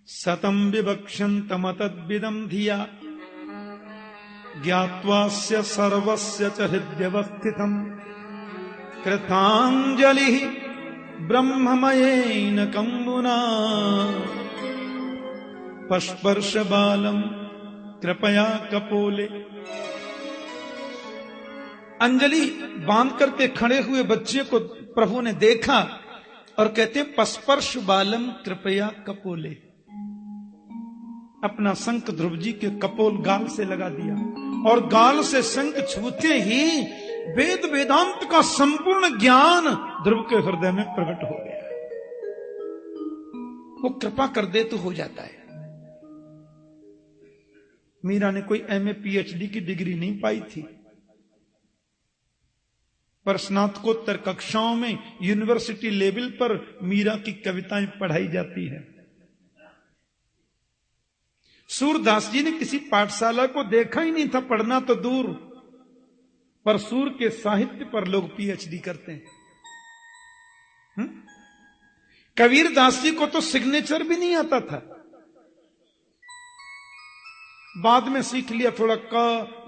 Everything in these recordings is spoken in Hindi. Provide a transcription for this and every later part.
सतम विवक्षन्तमतद्विदं धिया ज्ञात्वास्य सर्वस्य च हृद्यवस्थितम् कृताञ्जलिः ब्रह्ममयेन कम्बुना पस्पर्श बालम कृपया कपोले। अंजलि बांध करके खड़े हुए बच्चे को प्रभु ने देखा और कहते पस्पर्श बालम कृपया कपोले। अपना शंख ध्रुव जी के कपोल गाल से लगा दिया और गाल से शंख छूते ही वेद वेदांत का संपूर्ण ज्ञान ध्रुव के हृदय में प्रकट हो गया। वो कृपा कर दे तो हो जाता है। मीरा ने कोई एमए पीएचडी की डिग्री नहीं पाई थी, पर स्नातकोत्तर कक्षाओं में यूनिवर्सिटी लेवल पर मीरा की कविताएं पढ़ाई जाती है। सूरदास जी ने किसी पाठशाला को देखा ही नहीं था, पढ़ना तो दूर, पर सूर के साहित्य पर लोग पीएचडी करते हैं। कबीर दास जी को तो सिग्नेचर भी नहीं आता था, बाद में सीख लिया, थोड़ा क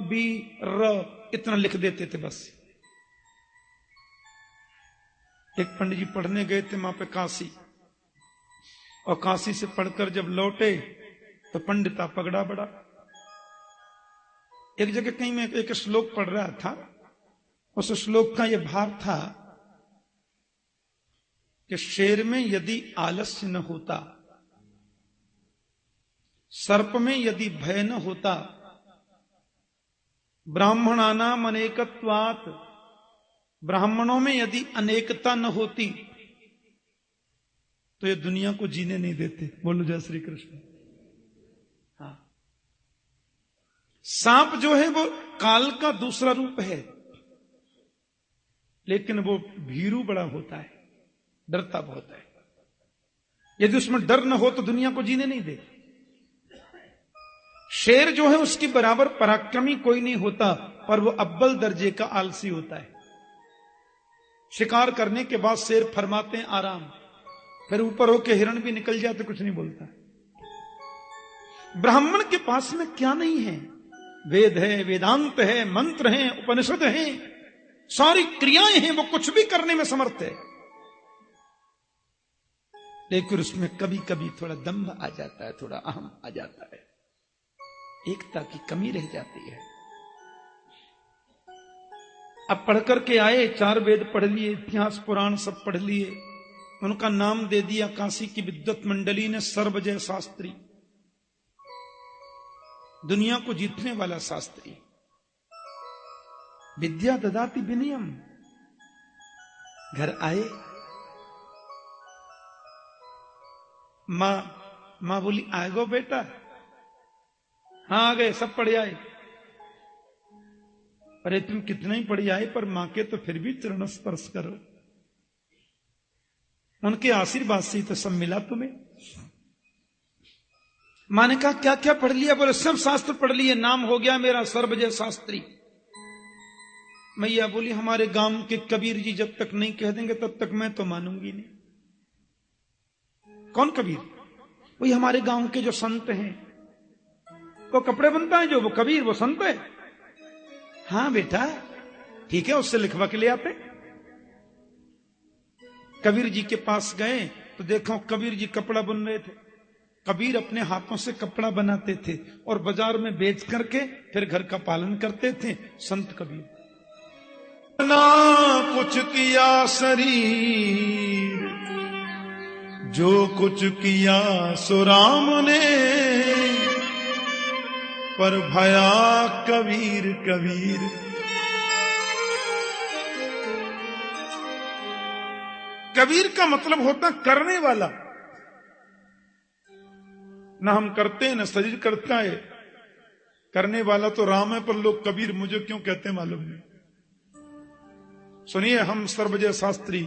बी र इतना लिख देते थे बस। एक पंडित जी पढ़ने गए थे वहां पे काशी, और काशी से पढ़कर जब लौटे तो पंडिता पगड़ा बड़ा। एक जगह कहीं मैं एक श्लोक पढ़ रहा था, उस श्लोक का यह भाव था कि शेर में यदि आलस्य न होता, सर्प में यदि भय न होता, ब्राह्मणानाम अनेकत्वात्, ब्राह्मणों में यदि अनेकता न होती तो ये दुनिया को जीने नहीं देते। बोलो जय श्री कृष्ण। हाँ, सांप जो है वो काल का दूसरा रूप है, लेकिन वो भीरू बड़ा होता है, डरता बहुत है। यदि उसमें डर न हो तो दुनिया को जीने नहीं दे। शेर जो है उसकी बराबर पराक्रमी कोई नहीं होता, पर वो अव्वल दर्जे का आलसी होता है। शिकार करने के बाद शेर फरमाते हैं आराम, फिर ऊपर होके हिरण भी निकल जाए तो कुछ नहीं बोलता। ब्राह्मण के पास में क्या नहीं है? वेद है, वेदांत है, मंत्र है, उपनिषद है, सारी क्रियाएं हैं, वो कुछ भी करने में समर्थ है, लेकिन उसमें कभी कभी थोड़ा दंभ आ जाता है, थोड़ा अहम आ जाता है, एकता की कमी रह जाती है। अब पढ़ करके आए, 4 वेद पढ़ लिए, इतिहास पुराण सब पढ़ लिए, उनका नाम दे दिया काशी की विद्वत मंडली ने सर्वजय शास्त्री, दुनिया को जीतने वाला शास्त्री। विद्या ददाति विनयम। घर आए, मां बोली आए गो बेटा। हाँ आ गए, सब पढ़ आए। अरे तुम कितना ही पढ़ आए, पर मां के तो फिर भी चरण स्पर्श करो, उनके आशीर्वाद से तो सब मिला तुम्हें। मां ने कहा क्या क्या पढ़ लिया? बोले सब शास्त्र पढ़ लिए, नाम हो गया मेरा सर्वजय शास्त्री। मैया बोली हमारे गांव के कबीर जी जब तक नहीं कह देंगे तब तक मैं तो मानूंगी नहीं। कौन कबीर? वही हमारे गांव के जो संत हैं, वो कपड़े बनता है जो, वो कबीर, वो संत है। हाँ बेटा ठीक है, उससे लिखवा के ले आते। कबीर जी के पास गए तो देखो कबीर जी कपड़ा बुन रहे थे। कबीर अपने हाथों से कपड़ा बनाते थे और बाजार में बेच करके फिर घर का पालन करते थे। संत कबीर। ना कुछ किया शरीर, जो कुछ किया सो राम ने, पर भया कबीर कबीर। कबीर का मतलब होता करने वाला। ना हम करते हैं ना शरीर करता है, करने वाला तो राम है, पर लोग कबीर मुझे क्यों कहते हैं मालूम नहीं। सुनिए, हम सर्वजय शास्त्री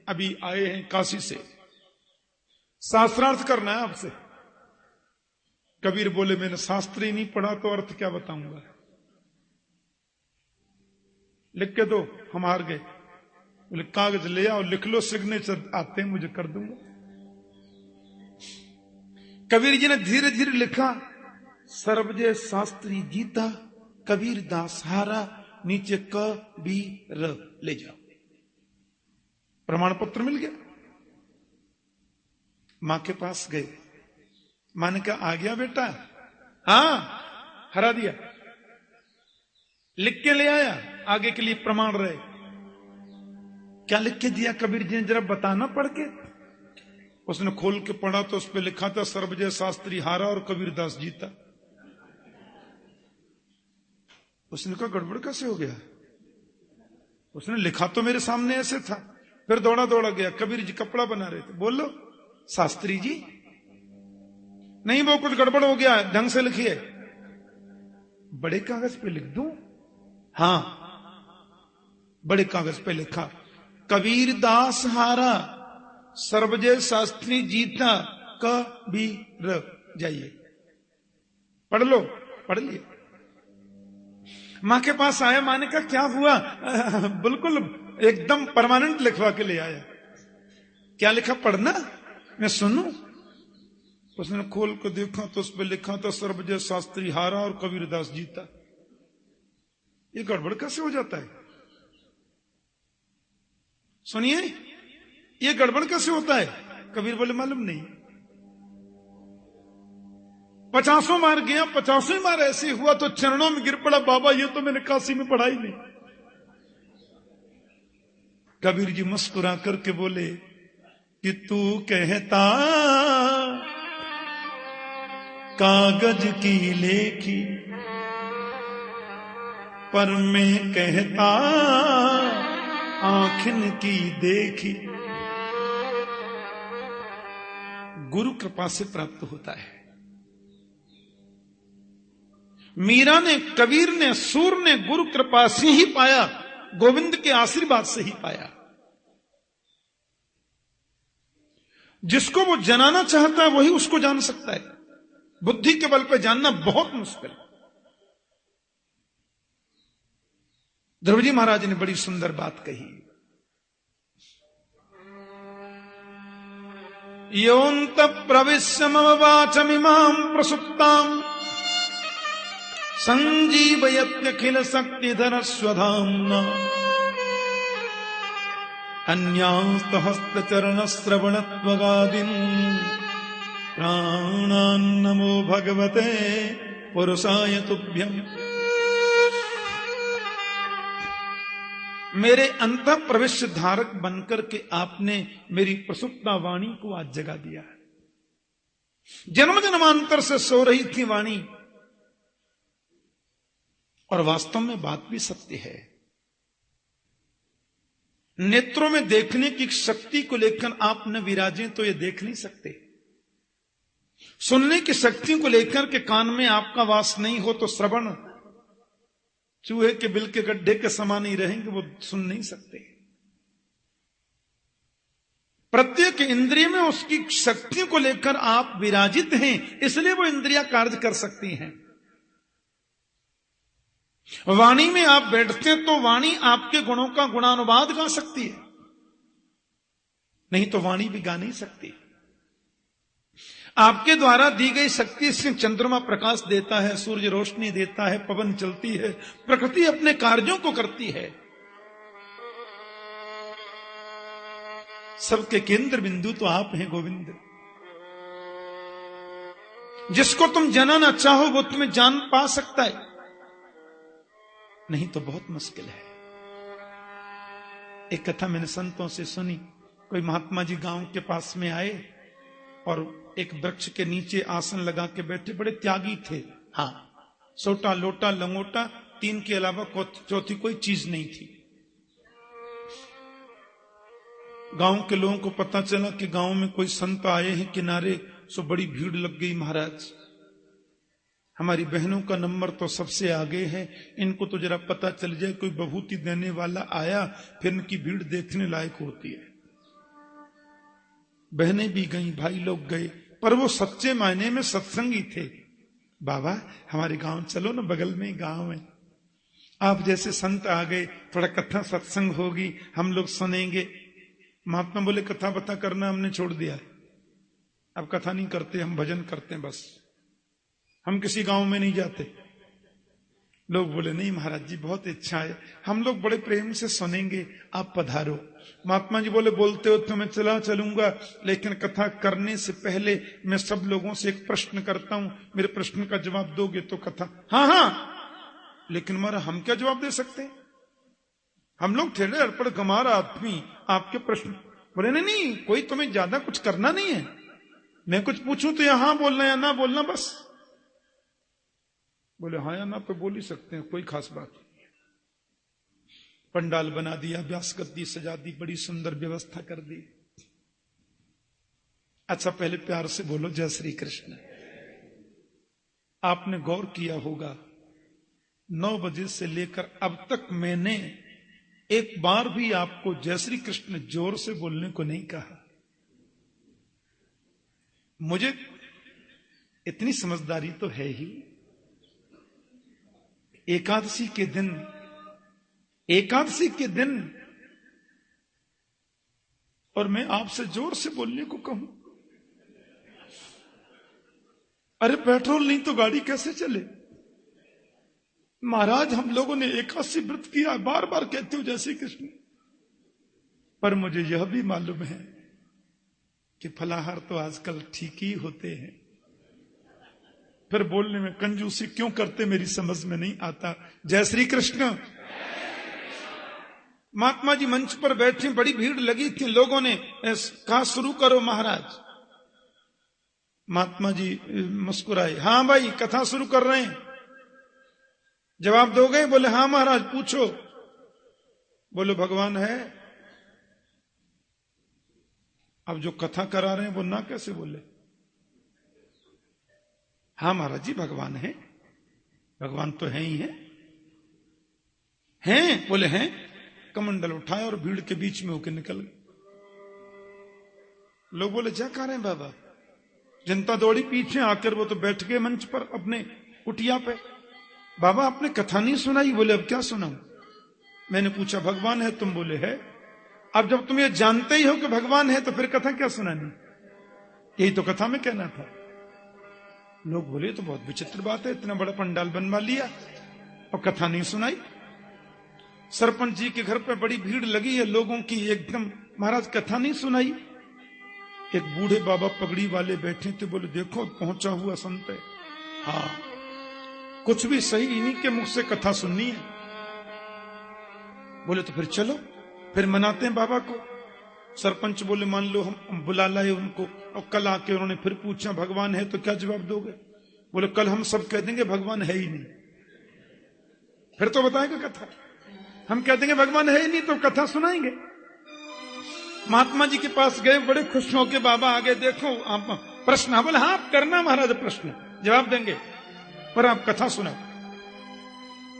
अभी आए हैं काशी से, शास्त्रार्थ करना है आपसे। कबीर बोले मैंने शास्त्र ही नहीं पढ़ा तो अर्थ क्या बताऊंगा, लिख के दो। हम हार गए। बोले कागज ले आओ, लिख लो, सिग्नेचर आते हैं मुझे कर दूंगा। कबीर जी ने धीरे धीरे लिखा, सर्वजय शास्त्री जीता, कबीर दास हारा, नीचे कबीर ले जाओ। प्रमाण पत्र मिल गया। मां के पास गए। मां ने कहा, आ गया बेटा? हाँ, हरा दिया, लिख के ले आया, आगे के लिए प्रमाण रहे। क्या लिख के दिया कबीर जी ने, जरा बताना पढ़ के। उसने खोल के पढ़ा तो उस पर लिखा था, सर्वजय शास्त्री हारा और कबीरदास जीता। उसने कहा, गड़बड़ कैसे हो गया? उसने लिखा तो मेरे सामने ऐसे था। फिर दौड़ा दौड़ा गया, कबीर जी कपड़ा बना रहे थे। बोलो शास्त्री जी, नहीं वो कुछ गड़बड़ हो गया, ढंग से लिखिए। बड़े कागज पे लिख दूं? हाँ, बड़े कागज पे लिखा, कबीर दास हारा, सर्वजय शास्त्री जीता, कबीर। जाइए पढ़ लो। पढ़ लिए। मां के पास आया। मां ने कहा, क्या हुआ? बिल्कुल एकदम परमानेंट लिखवा के ले आया। क्या लिखा, पढ़ना, मैं सुनूं। उसने खोल को देखा तो उस पर लिखा था, सर्वजय शास्त्री हारा और कबीरदास जीता। ये गड़बड़ कैसे हो जाता है? सुनिए, ये गड़बड़ कैसे होता है? कबीर बोले, मालूम नहीं। 50 बार गया, 50 बार ऐसे हुआ तो चरणों में गिर पड़ा, बाबा ये तो मैंने काशी में पढ़ा ही नहीं। कबीर जी मुस्कुरा करके बोले कि तू कहता कागज की लेखी, पर मैं कहता आंखिन की देखी। गुरु कृपा से प्राप्त होता है। मीरा ने, कबीर ने, सूर ने गुरु कृपा से ही पाया, गोविंद के आशीर्वाद से ही पाया। जिसको वो जनाना चाहता है वही उसको जान सकता है। बुद्धि के बल पे जानना बहुत मुश्किल है। ध्रुव जी महाराज ने बड़ी सुंदर बात कही। योऽन्त प्रविश्य मम वाचमिमां प्रसुप्तां संजीवयत्यखिल शक्तिधर स्वधाम्ना अन्यांस्तहस्तचरण श्रवणत्वगादीन् प्राणान् नमो भगवते पुरुषाय तुभ्यम्। मेरे अंतः प्रविश्य धारक बनकर के आपने मेरी प्रसुप्ता वाणी को आज जगा दिया। जन्म जन्मांतर से सो रही थी वाणी, और वास्तव में बात भी सत्य है। नेत्रों में देखने की शक्ति को लेकर आप न विराजें तो ये देख नहीं सकते। सुनने की शक्ति को लेकर के कान में आपका वास नहीं हो तो श्रवण चूहे के बिल के गड्ढे के समान ही रहेंगे, वो सुन नहीं सकते। प्रत्येक इंद्रिय में उसकी शक्ति को लेकर आप विराजित हैं, इसलिए वो इंद्रियां कार्य कर सकती हैं। वाणी में आप बैठते हैं तो वाणी आपके गुणों का गुणानुवाद गा सकती है, नहीं तो वाणी भी गा नहीं सकती। आपके द्वारा दी गई शक्ति से चंद्रमा प्रकाश देता है, सूर्य रोशनी देता है, पवन चलती है, प्रकृति अपने कार्यों को करती है। सबके केंद्र बिंदु तो आप हैं गोविंद। जिसको तुम जानना चाहो वो तुम्हें जान पा सकता है, नहीं तो बहुत मुश्किल है। एक कथा मैंने संतों से सुनी। कोई महात्मा जी गांव के पास में आए और एक वृक्ष के नीचे आसन लगा के बैठे। बड़े त्यागी थे। हाँ, सोटा लोटा लंगोटा, 3 के अलावा चौथी कोई चीज नहीं थी। गांव के लोगों को पता चला कि गांव में कोई संत आए हैं किनारे, सो बड़ी भीड़ लग गई। महाराज, हमारी बहनों का नंबर तो सबसे आगे है, इनको तो जरा पता चल जाए कोई बभूति देने वाला आया, फिर इनकी भीड़ देखने लायक होती है। बहनें भी गई, भाई लोग गए, पर वो सच्चे मायने में सत्संगी थे। बाबा हमारे गांव चलो ना, बगल में गांव है, आप जैसे संत आ गए, थोड़ा कथा सत्संग होगी, हम लोग सुनेंगे। महात्मा बोले कथा बता करना हमने छोड़ दिया। अब कथा नहीं करते, हम भजन करते हैं बस, हम किसी गांव में नहीं जाते। लोग बोले नहीं महाराज जी बहुत इच्छा है, हम लोग बड़े प्रेम से सुनेंगे, आप पधारो। महात्मा जी बोले बोलते हो तो मैं चलूंगा, लेकिन कथा करने से पहले मैं सब लोगों से एक प्रश्न करता हूं, मेरे प्रश्न का जवाब दोगे तो कथा। हाँ हाँ, लेकिन मारा हम क्या जवाब दे सकते हैं, हम लोग ठेले अड़पड़ गंवार आदमी, आपके प्रश्न। बोले नहीं नहीं, कोई तुम्हें ज्यादा कुछ करना नहीं है, मैं कुछ पूछूं तो यहां बोलना या ना बोलना बस। बोले हाँ या ना तो बोल ही सकते हैं, कोई खास बात नहीं। पंडाल बना दिया, व्यास गद्दी सजा दी, बड़ी सुंदर व्यवस्था कर दी। अच्छा पहले प्यार से बोलो जय श्री कृष्ण। आपने गौर किया होगा 9 बजे से लेकर अब तक मैंने एक बार भी आपको जय श्री कृष्ण जोर से बोलने को नहीं कहा। मुझे इतनी समझदारी तो है ही, एकादशी के दिन और मैं आपसे जोर से बोलने को कहूं, अरे पेट्रोल नहीं तो गाड़ी कैसे चले। महाराज हम लोगों ने एकादशी व्रत किया, बार बार कहते हो जय श्री कृष्ण, पर मुझे यह भी मालूम है कि फलाहार तो आजकल ठीक ही होते हैं, फिर बोलने में कंजूसी क्यों करते मेरी समझ में नहीं आता। जय श्री कृष्ण। महात्मा जी मंच पर बैठे, बड़ी भीड़ लगी थी, लोगों ने कहा शुरू करो महाराज। महात्मा जी मुस्कुराए, हाँ भाई कथा शुरू कर रहे हैं, जवाब दोगे। बोले हाँ महाराज पूछो। बोले भगवान है। अब जो कथा करा रहे हैं वो ना कैसे बोले, हाँ महाराज जी भगवान है, भगवान तो है ही है। हैं? बोले हैं। कमंडल उठाए और भीड़ के बीच में होकर निकल गए। लोग बोले क्या कर रहे हैं बाबा। जनता दौड़ी पीछे, आकर वो तो बैठ गए मंच पर अपने कुटिया पे। बाबा आपने कथा नहीं सुनाई। बोले अब क्या सुनाऊं। मैंने पूछा भगवान है, तुम बोले है। अब जब तुम ये जानते ही हो कि भगवान है तो फिर कथा क्या सुनानी, यही तो कथा में कहना था। लोग बोले तो बहुत विचित्र बात है, इतना बड़ा पंडाल बनवा लिया और कथा नहीं सुनाई। सरपंच जी के घर पे बड़ी भीड़ लगी है लोगों की, एकदम महाराज कथा नहीं सुनाई। एक बूढ़े बाबा पगड़ी वाले बैठे थे, बोले देखो पहुंचा हुआ संत है, हाँ कुछ भी सही, इन्हीं के मुख से कथा सुननी है। बोले तो फिर चलो, फिर मनाते हैं बाबा को। सरपंच बोले मान लो हम बुला लाए उनको, और कल आके उन्होंने फिर पूछा भगवान है तो क्या जवाब दोगे। बोले कल हम सब कह देंगे भगवान है ही नहीं, फिर तो बताएगा कथा। हम कह देंगे भगवान है ही नहीं तो कथा सुनाएंगे। महात्मा जी के पास गए, बड़े खुश होके बाबा आगे, देखो आप प्रश्न। बोले हाँ आप करना महाराज प्रश्न, जवाब देंगे, पर आप कथा सुनाओ।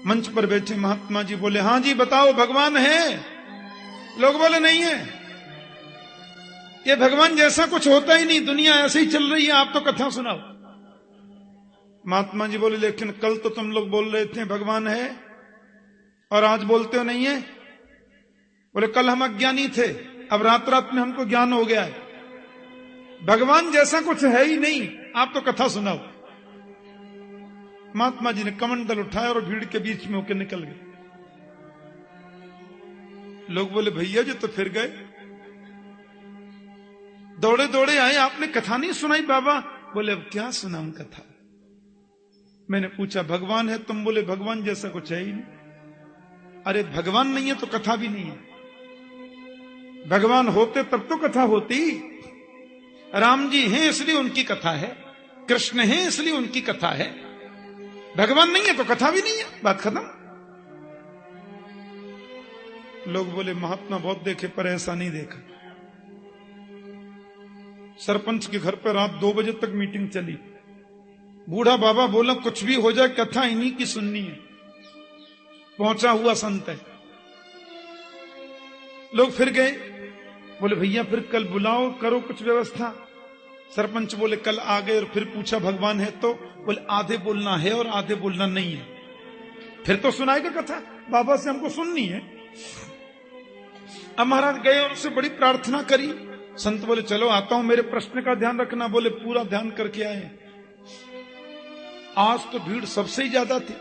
मंच पर बैठे महात्मा जी बोले हाँ जी बताओ भगवान है। लोग बोले नहीं है, ये भगवान जैसा कुछ होता ही नहीं, दुनिया ऐसे ही चल रही है, आप तो कथा सुनाओ। महात्मा जी बोले लेकिन कल तो तुम लोग बोल रहे थे भगवान है और आज बोलते हो नहीं है। बोले कल हम अज्ञानी थे, अब रात रात में हमको ज्ञान हो गया है, भगवान जैसा कुछ है ही नहीं, आप तो कथा सुनाओ। महात्मा जी ने कमंडल उठाया और भीड़ के बीच में होकर निकल गए। लोग बोले भैया जी तो फिर गए, दौड़े दौड़े आए, आपने कथा नहीं सुनाई बाबा। बोले अब क्या सुनाऊं कथा। मैंने पूछा भगवान है, तुम बोले भगवान जैसा कुछ है ही नहीं। अरे भगवान नहीं है तो कथा भी नहीं है, भगवान होते तब तो कथा होती। राम जी हैं इसलिए उनकी कथा है, कृष्ण हैं इसलिए उनकी कथा है, भगवान नहीं है तो कथा भी नहीं है, बात खत्म। लोग बोले महात्मा बहुत देखे पर ऐसा नहीं देखा। सरपंच के घर पर रात 2 बजे तक मीटिंग चली। बूढ़ा बाबा बोला कुछ भी हो जाए कथा इन्हीं की सुननी है, पहुंचा हुआ संत है। लोग फिर गए, बोले भैया फिर कल बुलाओ, करो कुछ व्यवस्था। सरपंच बोले कल आ गए और फिर पूछा भगवान है तो। बोले आधे बोलना है और आधे बोलना नहीं है, फिर तो सुनाएगा कथा, बाबा से हमको सुननी है। अब महाराज गए, उनसे बड़ी प्रार्थना करी, संत बोले चलो आता हूं, मेरे प्रश्न का ध्यान रखना। बोले पूरा ध्यान करके आए। आज तो भीड़ सबसे ही ज्यादा थी,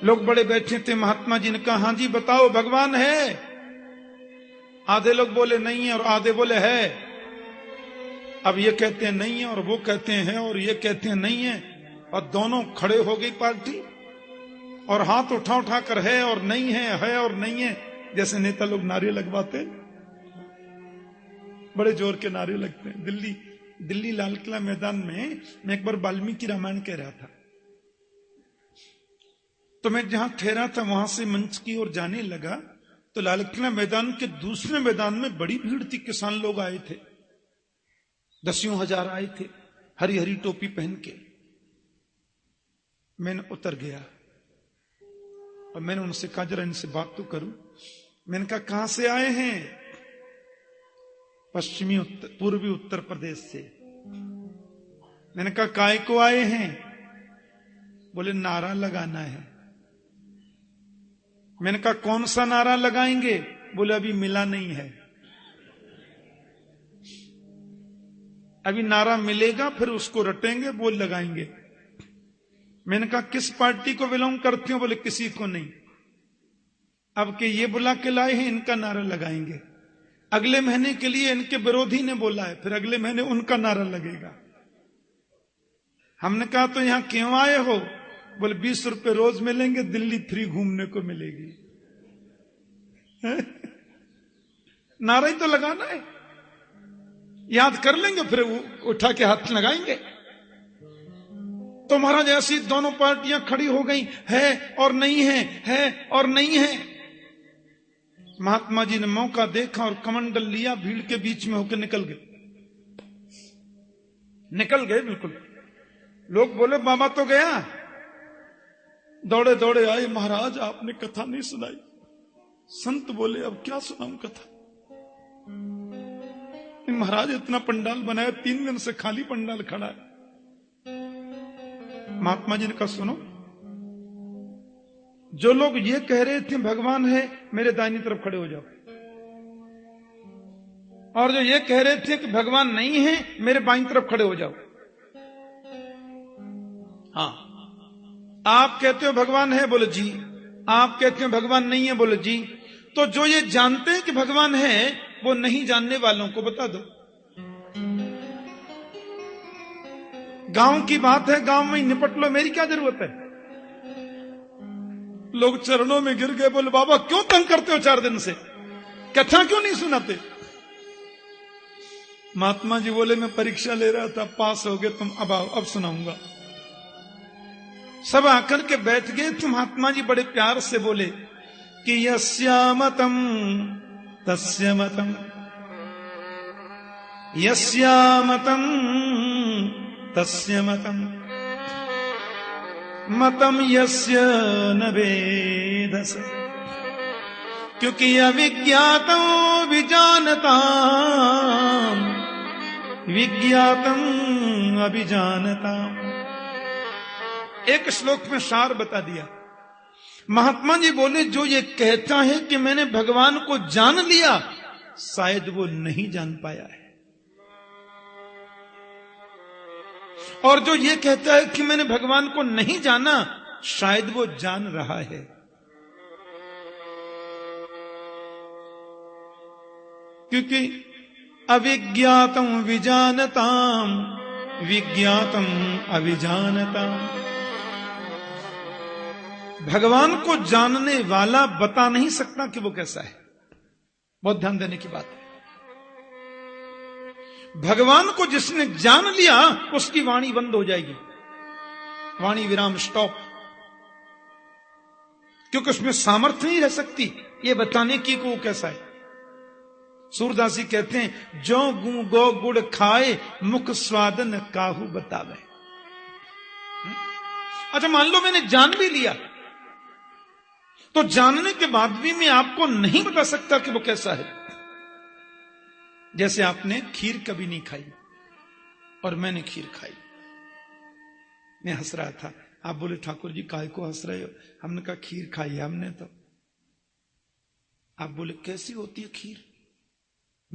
लोग बड़े बैठे थे। महात्मा जी ने कहा हाँ जी बताओ भगवान है? आधे लोग बोले नहीं है और आधे बोले है। अब ये कहते हैं नहीं है और वो कहते हैं और ये कहते हैं नहीं है, और दोनों खड़े हो गई पार्टी और हाथ उठा उठा कर है और नहीं है और नहीं है। जैसे नेता लोग नारे लगवाते, बड़े जोर के नारे लगते हैं। दिल्ली लाल किला मैदान में मैं एक बार वाल्मीकि रामायण कह रहा था, तो मैं जहां ठहरा था वहां से मंच की ओर जाने लगा तो लाल किला मैदान के दूसरे मैदान में बड़ी भीड़ थी। किसान लोग आए थे, दसियों हजार आए थे, हरी हरी टोपी पहन के। मैंने उतर गया और मैंने उनसे कहा जरा इनसे बात तो करूं। मैंने कहा कहां से आए हैं? पूर्वी उत्तर प्रदेश से। मैंने कहा काय को आए हैं? बोले नारा लगाना है। मैंने कहा कौन सा नारा लगाएंगे? बोले अभी मिला नहीं है, अभी नारा मिलेगा फिर उसको रटेंगे, बोल लगाएंगे। मैंने कहा किस पार्टी को बिलोंग करते हो? बोले किसी को नहीं। अब के ये बुला के लाए हैं, इनका नारा लगाएंगे। अगले महीने के लिए इनके विरोधी ने बोला है, फिर अगले महीने उनका नारा लगेगा। हमने कहा तो यहां क्यों आए हो? बोले 20 रुपए रोज मिलेंगे, दिल्ली फ्री घूमने को मिलेगी। नारा ही तो लगाना है, याद कर लेंगे फिर उठा के हाथ लगाएंगे। तो महाराज ऐसी दोनों पार्टियां खड़ी हो गई, है और नहीं है और नहीं है। महात्मा जी ने मौका देखा और कमंडल लिया, भीड़ के बीच में होकर निकल गए बिल्कुल। लोग बोले बाबा तो गया। दौड़े दौड़े आए, महाराज आपने कथा नहीं सुनाई। संत बोले अब क्या सुनाऊं कथा? महाराज इतना पंडाल बनाया, 3 दिन से खाली पंडाल खड़ा है। महात्मा जी ने कहा सुनो, जो लोग ये कह रहे थे भगवान है, मेरे दाहिनी तरफ खड़े हो जाओ। और जो ये कह रहे थे कि भगवान नहीं है, मेरे बाईं तरफ खड़े हो जाओ। हाँ, आप कहते हो भगवान है? बोले जी। आप कहते हो भगवान नहीं है? बोले जी। तो जो ये जानते हैं कि भगवान है, वो नहीं जानने वालों को बता दो। गांव की बात है, गांव में निपट लो, मेरी क्या जरूरत है? लोग चरणों में गिर गए, बोले बाबा क्यों तंग करते हो 4 दिन से, कथा क्यों नहीं सुनाते? महात्मा जी बोले मैं परीक्षा ले रहा था, पास हो गए तुम, अब आओ, अब सुनाऊंगा। सब आकर के बैठ गए। तो महात्मा जी बड़े प्यार से बोले कि यस्यामतम तस्यमतम, यस्यामतम तस्यमतम, मतम यस्य न वेदस, क्योंकि अविज्ञातो विजानता, विज्ञातम अभिजानता। एक श्लोक में सार बता दिया। महात्मा जी बोले जो ये कहता है कि मैंने भगवान को जान लिया, शायद वो नहीं जान पाया है। और जो ये कहता है कि मैंने भगवान को नहीं जाना, शायद वो जान रहा है। क्योंकि अविज्ञातम विजानताम, विज्ञातम अभिजानताम। भगवान को जानने वाला बता नहीं सकता कि वो कैसा है। बहुत ध्यान देने की बात है। भगवान को जिसने जान लिया, उसकी वाणी बंद हो जाएगी, वाणी विराम, स्टॉप। क्योंकि उसमें सामर्थ्य नहीं रह सकती ये बताने की कि वो कैसा है। सूरदास जी कहते हैं जो गो गुड़ खाए, मुख स्वादन काहू बतावे। अच्छा मान लो मैंने जान भी लिया, तो जानने के बाद भी मैं आपको नहीं बता सकता कि वो कैसा है। जैसे आपने खीर कभी नहीं खाई और मैंने खीर खाई, मैं हंस रहा था, आप बोले ठाकुर जी काहे को हंस रहे हो? हमने कहा खीर खाई है हमने तो। आप बोले कैसी होती है खीर?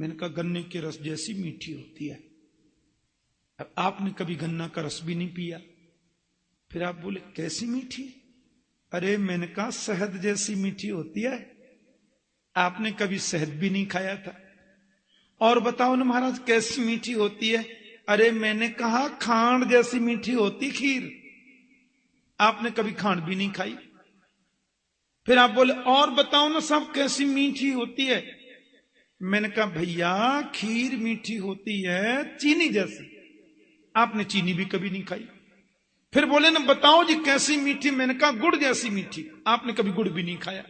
मैंने कहा गन्ने के रस जैसी मीठी होती है। अब आपने कभी गन्ना का रस भी नहीं पिया। फिर आप बोले कैसी मीठी? अरे मैंने कहा शहद जैसी मीठी होती है। आपने कभी शहद भी नहीं खाया था। और बताओ ना महाराज कैसी मीठी होती है? अरे मैंने कहा खांड जैसी मीठी होती खीर। आपने कभी खांड भी नहीं खाई। फिर आप बोले और बताओ ना सब कैसी मीठी होती है? मैंने कहा भैया खीर मीठी होती है चीनी जैसी। आपने चीनी भी कभी नहीं खाई। फिर बोले ना बताओ जी कैसी मीठी? मैंने कहा गुड़ जैसी मीठी। आपने कभी गुड़ भी नहीं खाया।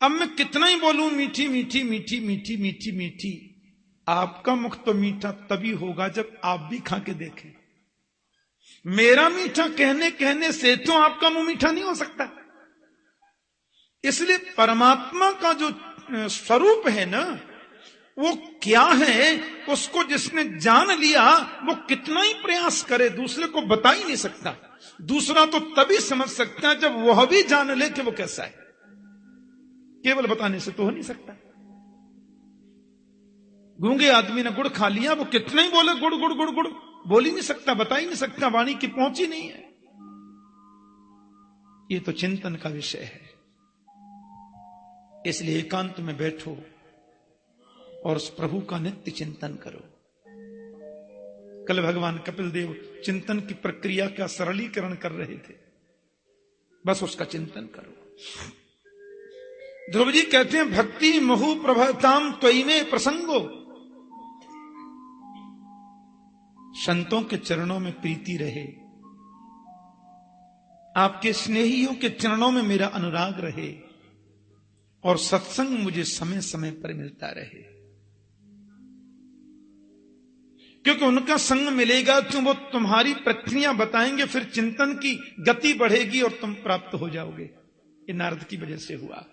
अब मैं कितना ही बोलूं मीठी मीठी मीठी मीठी मीठी मीठी, आपका मुख तो मीठा तभी होगा जब आप भी खा के देखें। मेरा मीठा कहने कहने से तो आपका मुंह मीठा नहीं हो सकता। इसलिए परमात्मा का जो स्वरूप है ना वो क्या है, उसको जिसने जान लिया वो कितना ही प्रयास करे दूसरे को बता ही नहीं सकता। दूसरा तो तभी समझ सकता है जब वह भी जान ले कि वो कैसा है। केवल बताने से तो हो नहीं सकता। गूंगे आदमी ने गुड़ खा लिया, वो कितना ही बोले गुड़ गुड़ गुड़ गुड़, बोल ही नहीं सकता, बता ही नहीं सकता, वाणी की पहुंच ही नहीं है। ये तो चिंतन का विषय है। इसलिए एकांत में बैठो और उस प्रभु का नित्य चिंतन करो। कल भगवान कपिल देव चिंतन की प्रक्रिया का सरलीकरण कर रहे थे। बस उसका चिंतन करो। ध्रुव जी कहते हैं भक्ति महु प्रभताम त्वयि में प्रसंगो। संतों के चरणों में प्रीति रहे, आपके स्नेहियों के चरणों में मेरा अनुराग रहे, और सत्संग मुझे समय समय पर मिलता रहे। क्योंकि उनका संग मिलेगा तो वो तुम्हारी प्रक्रिया बताएंगे, फिर चिंतन की गति बढ़ेगी और तुम प्राप्त हो जाओगे। ये नारद की वजह से हुआ।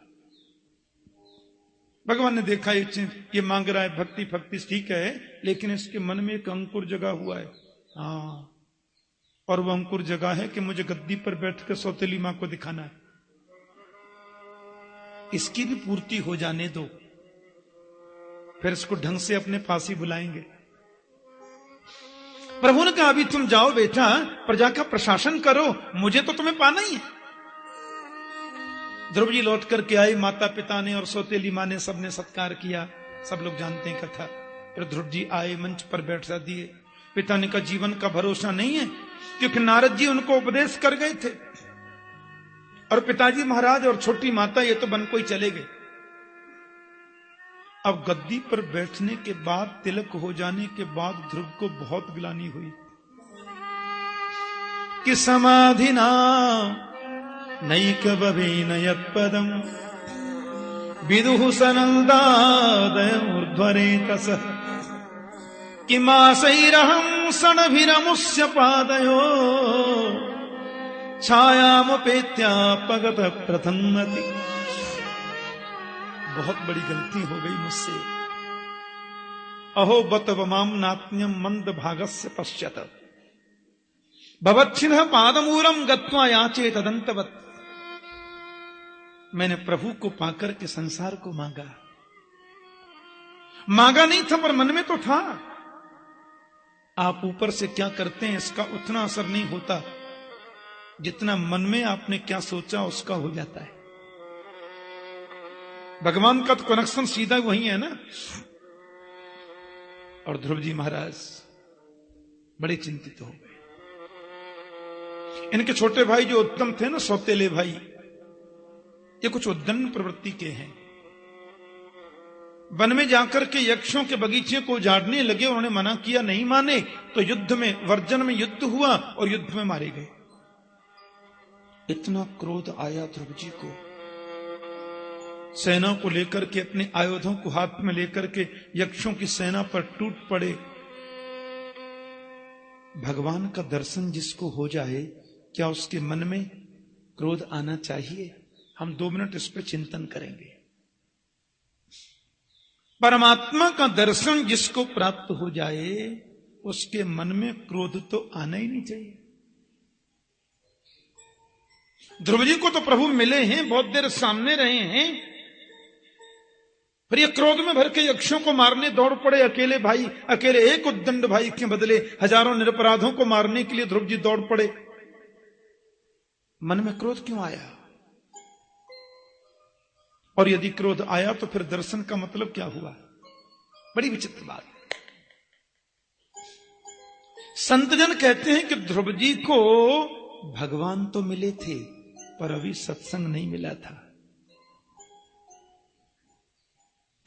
भगवान ने देखा ये मांग रहा है भक्ति भक्ति ठीक है, लेकिन इसके मन में एक अंकुर जगा हुआ है। हाँ, और वो अंकुर जगा है कि मुझे गद्दी पर बैठकर सौतेली मां को दिखाना है। इसकी भी पूर्ति हो जाने दो, फिर इसको ढंग से अपने पास ही बुलाएंगे। प्रभु ने कहा अभी तुम जाओ बेटा, प्रजा का प्रशासन करो, मुझे तो तुम्हें पाना ही है। ध्रुव जी लौट करके आए, माता पिता ने और सौतेली मां ने सबने सत्कार किया। सब लोग जानते हैं कथा। फिर ध्रुव जी आए, मंच पर बैठा दिए। पिता ने कहा जीवन का भरोसा नहीं है, क्योंकि नारद जी उनको उपदेश कर गए थे, और पिताजी महाराज और छोटी माता ये तो बन को ही चले गए। अब गद्दी पर बैठने के बाद, तिलक हो जाने के बाद ध्रुव को बहुत ग्लानि हुई कि समाधिना नैक बवीनयत् पदम विदुः सनन्दादय ऊर्ध्वरेतस किमासैरहं सणभिरमुष्य पादयो छायामुपेत्यापगत प्रथन्नति। बहुत बड़ी गलती हो गई मुझसे। अहो बत वमाम नात्म्यम मंद भागस्य पश्यत भवच्छिन्ह पादमूलम गत्वा याचे तदंतवत्। मैंने प्रभु को पाकर के संसार को मांगा। मांगा नहीं था पर मन में तो था। आप ऊपर से क्या करते हैं इसका उतना असर नहीं होता, जितना मन में आपने क्या सोचा उसका हो जाता है। भगवान का तो कनेक्शन सीधा वही है ना। और ध्रुव जी महाराज बड़े चिंतित हो गए। इनके छोटे भाई जो उत्तम थे ना, सौतेले भाई, ये कुछ उद्दंड प्रवृत्ति के हैं। वन में जाकर के यक्षों के बगीचे को उजाड़ने लगे। उन्होंने मना किया, नहीं माने तो युद्ध में, वर्जन में युद्ध हुआ और युद्ध में मारे गए। इतना क्रोध आया ध्रुव जी को। सेना को लेकर के, अपने आयुधों को हाथ में लेकर के यक्षों की सेना पर टूट पड़े। भगवान का दर्शन जिसको हो जाए, क्या उसके मन में क्रोध आना चाहिए? हम 2 मिनट इस पर चिंतन करेंगे। परमात्मा का दर्शन जिसको प्राप्त हो जाए, उसके मन में क्रोध तो आना ही नहीं चाहिए। ध्रुव जी को तो प्रभु मिले हैं, बहुत देर सामने रहे हैं, फिर ये क्रोध में भर के यक्षों को मारने दौड़ पड़े। अकेले भाई, अकेले एक उद्दंड भाई के बदले हजारों निरपराधों को मारने के लिए ध्रुव जी दौड़ पड़े। मन में क्रोध क्यों आया? और यदि क्रोध आया तो फिर दर्शन का मतलब क्या हुआ? बड़ी विचित्र बात। संतजन कहते हैं कि ध्रुव जी को भगवान तो मिले थे पर अभी सत्संग नहीं मिला था,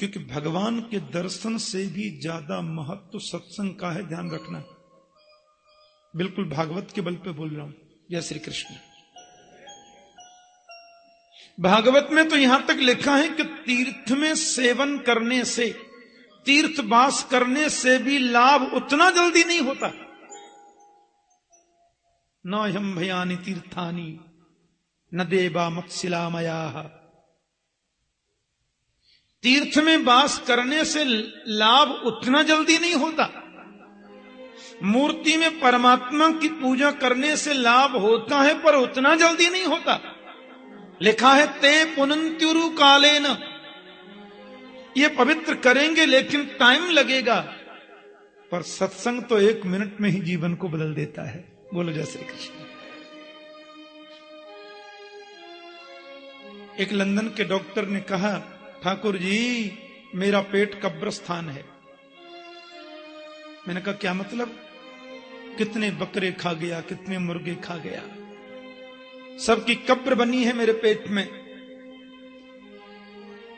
क्योंकि भगवान के दर्शन से भी ज्यादा महत्व सत्संग का है, ध्यान रखना। बिल्कुल भागवत के बल पे बोल रहा हूं। जय श्री कृष्ण। भागवत में तो यहां तक लिखा है कि तीर्थ में सेवन करने से, तीर्थवास करने से भी लाभ उतना जल्दी नहीं होता। न हम भयानि तीर्थानि न देवा मत्सिलामया। तीर्थ में वास करने से लाभ उतना जल्दी नहीं होता। मूर्ति में परमात्मा की पूजा करने से लाभ होता है पर उतना जल्दी नहीं होता। लिखा है ते पुनंत्युरु कालेन, ये पवित्र करेंगे लेकिन टाइम लगेगा। पर सत्संग तो 1 मिनट में ही जीवन को बदल देता है। बोलो जय श्री कृष्ण। एक लंदन के डॉक्टर ने कहा, ठाकुर जी मेरा पेट कब्रस्थान है। मैंने कहा क्या मतलब? कितने बकरे खा गया, कितने मुर्गे खा गया, सबकी कब्र बनी है मेरे पेट में।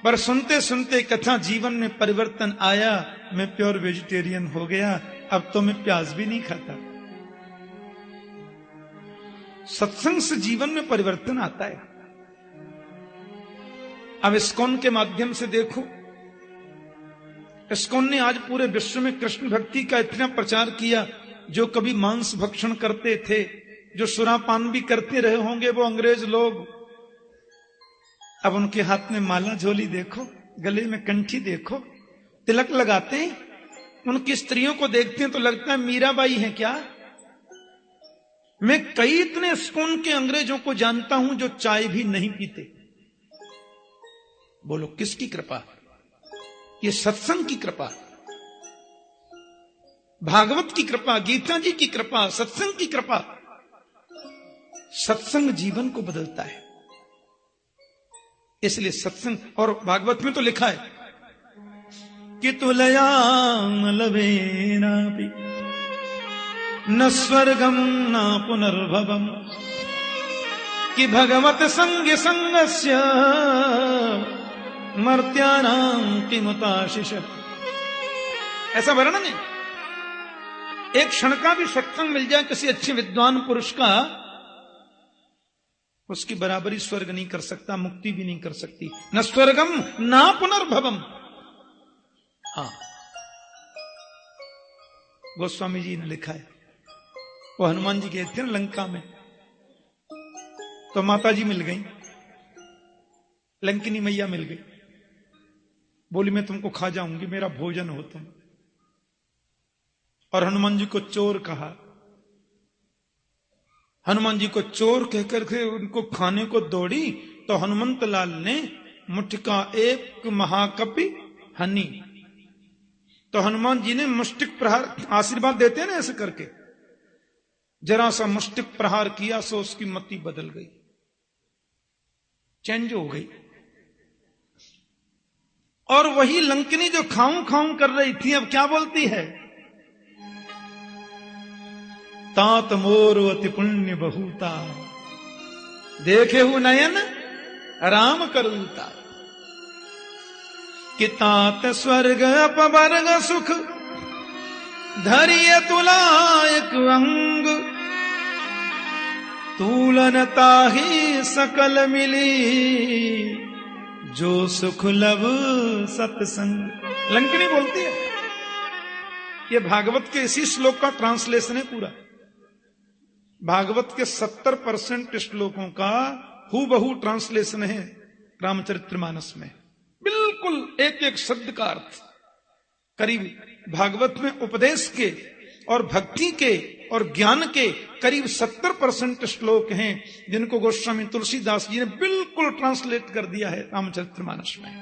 पर सुनते सुनते कथा जीवन में परिवर्तन आया, मैं प्योर वेजिटेरियन हो गया। अब तो मैं प्याज भी नहीं खाता। सत्संग से जीवन में परिवर्तन आता है। अब इस्कॉन के माध्यम से देखो, इस्कॉन ने आज पूरे विश्व में कृष्ण भक्ति का इतना प्रचार किया। जो कभी मांस भक्षण करते थे, जो सुरापान भी करते रहे होंगे वो अंग्रेज लोग, अब उनके हाथ में माला झोली देखो, गले में कंठी देखो, तिलक लगाते हैं। उनकी स्त्रियों को देखते हैं तो लगता है मीराबाई है क्या। मैं कई इतने इस्कॉन के अंग्रेजों को जानता हूं जो चाय भी नहीं पीते। बोलो किसकी कृपा? ये सत्संग की कृपा, भागवत की कृपा, गीता जी की कृपा, सत्संग की कृपा। सत्संग जीवन को बदलता है। इसलिए सत्संग, और भागवत में तो लिखा है कि तुलयाम लवेनापि न स्वर्गम न पुनर्भवम, कि भगवत संग संगस्य मर्त्यानां किमुताशिष। ऐसा वर्णन है। एक क्षण का भी सत्संग मिल जाए किसी अच्छे विद्वान पुरुष का, उसकी बराबरी स्वर्ग नहीं कर सकता, मुक्ति भी नहीं कर सकती। न स्वर्गम ना पुनर्भवम। हाँ, गोस्वामी जी ने लिखा है। वो हनुमान जी गए थे ना लंका में, तो माता जी मिल गई, लंकिनी मैया मिल गई। बोली मैं तुमको खा जाऊंगी, मेरा भोजन हो तुम। और हनुमान जी को चोर कहा। हनुमान जी को चोर कहकर के उनको खाने को दौड़ी, तो हनुमंत लाल ने मुठ्ठिका एक महाकपि हनी, तो हनुमान जी ने मुष्टिक प्रहार, आशीर्वाद देते हैं ना ऐसे करके, जरा सा मुष्टिक प्रहार किया सो उसकी मति बदल गई, चेंज हो गई। और वही लंकिनी जो खाऊं खाऊं कर रही थी, अब क्या बोलती है? तात मोर अति पुण्य बहुता, देखे हु नयन राम करूता। कि तात स्वर्ग अपवर्ग सुख, धरिय तुलायक अंग। तूलन ताहि सकल मिली, जो सुख लब सत्संग। लंकिनी बोलती है। ये भागवत के इसी श्लोक का ट्रांसलेशन है पूरा। भागवत के 70% श्लोकों का हूबहू ट्रांसलेशन है रामचरितमानस में। बिल्कुल एक एक शब्द का अर्थ। करीब भागवत में उपदेश के और भक्ति के और ज्ञान के करीब 70% श्लोक हैं, जिनको गोस्वामी तुलसीदास जी ने बिल्कुल ट्रांसलेट कर दिया है रामचरितमानस में।